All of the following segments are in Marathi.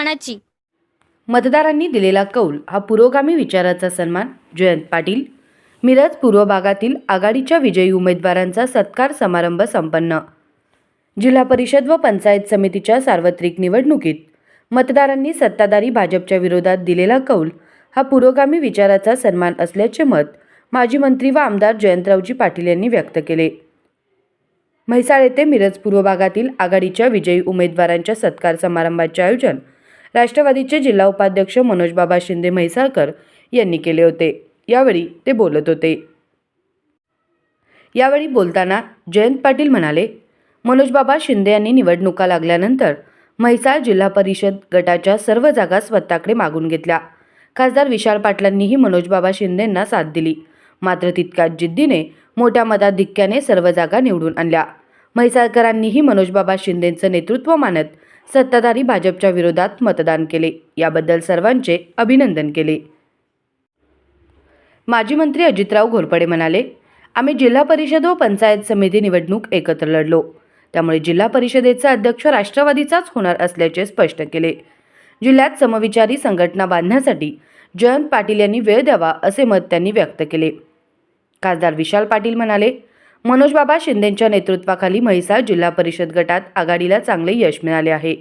मानाची. मतदारांनी दिलेला कौल हा पुरोगामी विचाराचा सन्मान. जयंत पाटील. मिरज पूर्व भागातील आघाडीच्या विजयी उमेदवारांचा सत्कार समारंभ संपन्न. जिल्हा परिषद व पंचायत समितीच्या सार्वत्रिक निवडणुकीत मतदारांनी सत्ताधारी भाजपच्या विरोधात दिलेला कौल हा पुरोगामी विचाराचा सन्मान असल्याचे मत माजी मंत्री व आमदार जयंतरावजी पाटील यांनी व्यक्त केले. म्हैसाळ येथे मिरज पूर्व भागातील आघाडीच्या विजयी उमेदवारांच्या सत्कार समारंभाचे आयोजन राष्ट्रवादीचे जिल्हा उपाध्यक्ष मनोजबाबा शिंदे म्हैसाळकर यांनी केले होते. यावेळी ते बोलत होते. यावेळी बोलताना जयंत पाटील म्हणाले, मनोजबाबा शिंदे यांनी निवडणुका लागल्यानंतर म्हैसाळ जिल्हा परिषद गटाच्या सर्व जागा स्वतःकडे मागून घेतल्या. खासदार विशाल पाटलांनीही मनोजबाबा शिंदेंना साथ दिली. मात्र तितक्याच जिद्दीने मोठ्या मताधिक्याने सर्व जागा निवडून आणल्या. म्हैसाळकरांनीही मनोजबाबा शिंदेंचं नेतृत्व मानत सत्ताधारी भाजपच्या विरोधात मतदान केले. याबद्दल सर्वांचे अभिनंदन केले. माजी मंत्री अजितराव घोरपडे म्हणाले, आम्ही जिल्हा परिषद व पंचायत समिती निवडणूक एकत्र लढलो. त्यामुळे जिल्हा परिषदेचा अध्यक्ष राष्ट्रवादीचाच होणार असल्याचे स्पष्ट केले. जिल्ह्यात समविचारी संघटना बांधण्यासाठी जयंत पाटील यांनी वेळ द्यावा असे मत त्यांनी व्यक्त केले. खासदार विशाल पाटील म्हणाले, मनोजबाबा शिंदेंच्या नेतृत्वाखाली म्हैसाळ जिल्हा परिषद गटात आघाडीला चांगले यश मिळाले आहे.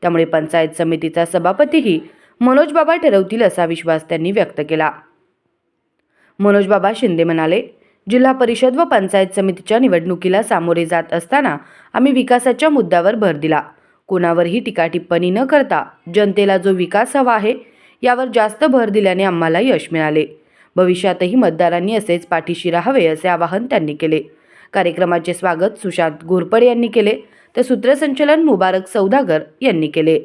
त्यामुळे पंचायत समितीचा सभापतीही मनोजबाबा ठरवतील असा विश्वास त्यांनी व्यक्त केला. मनोजबाबा शिंदे म्हणाले, जिल्हा परिषद व पंचायत समितीच्या निवडणुकीला सामोरे जात असताना आम्ही विकासाच्या मुद्द्यावर भर दिला. कोणावरही टीका टिप्पणी न करता जनतेला जो विकास हवा आहे यावर जास्त भर दिल्याने आम्हाला यश मिळाले. भविष्यातही मतदारांनी असेच पाठीशी राहावे असे आवाहन त्यांनी केले. कार्यक्रमाचे स्वागत सुशांत घोरपडे यांनी केले तर सूत्रसंचालन मुबारक सौदागर यांनी केले.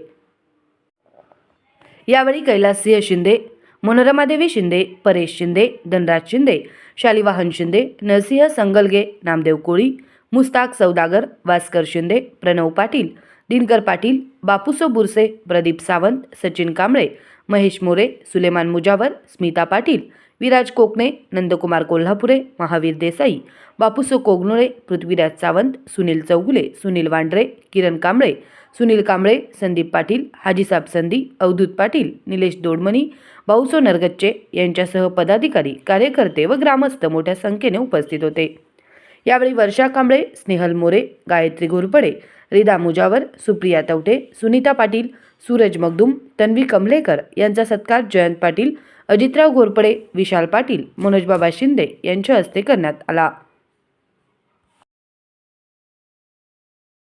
यावेळी कैलाससिंह शिंदे, मनोरमादेवी शिंदे, परेश शिंदे, धनराज शिंदे, शालिवाहन शिंदे, नरसिंह संगलगे, नामदेव कोळी, मुस्ताक सौदागर, भास्कर शिंदे, प्रणव पाटील, दिनकर पाटील, बापूसो बुरसे, प्रदीप सावंत, सचिन कांबळे, महेश मोरे, सुलेमान मुजावर, स्मिता पाटील, विराज कोकणे, नंदकुमार कोल्हापुरे, महावीर देसाई, बापूसो कोगनोळे, पृथ्वीराज सावंत, सुनील चौगुले, सुनील वांड्रे, किरण कांबळे, सुनील कांबळे, संदीप पाटील, हाजीसाब संधी, अवधूत पाटील, निलेश दोडमणी, भाऊसो नरगच्चे यांच्यासह पदाधिकारी, कार्यकर्ते व ग्रामस्थ मोठ्या संख्येने उपस्थित होते. यावेळी वर्षा कांबळे, स्नेहल मोरे, गायत्री घोरपडे, रिदा मुजावर, सुप्रिया तवटे, सुनीता पाटील, सूरज मगदूम, तन्वी कमलेकर यांचा सत्कार जयंत पाटील, अजितराव घोरपडे, विशाल पाटील, मनोजबाबा शिंदे यांच्या हस्ते करण्यात आला.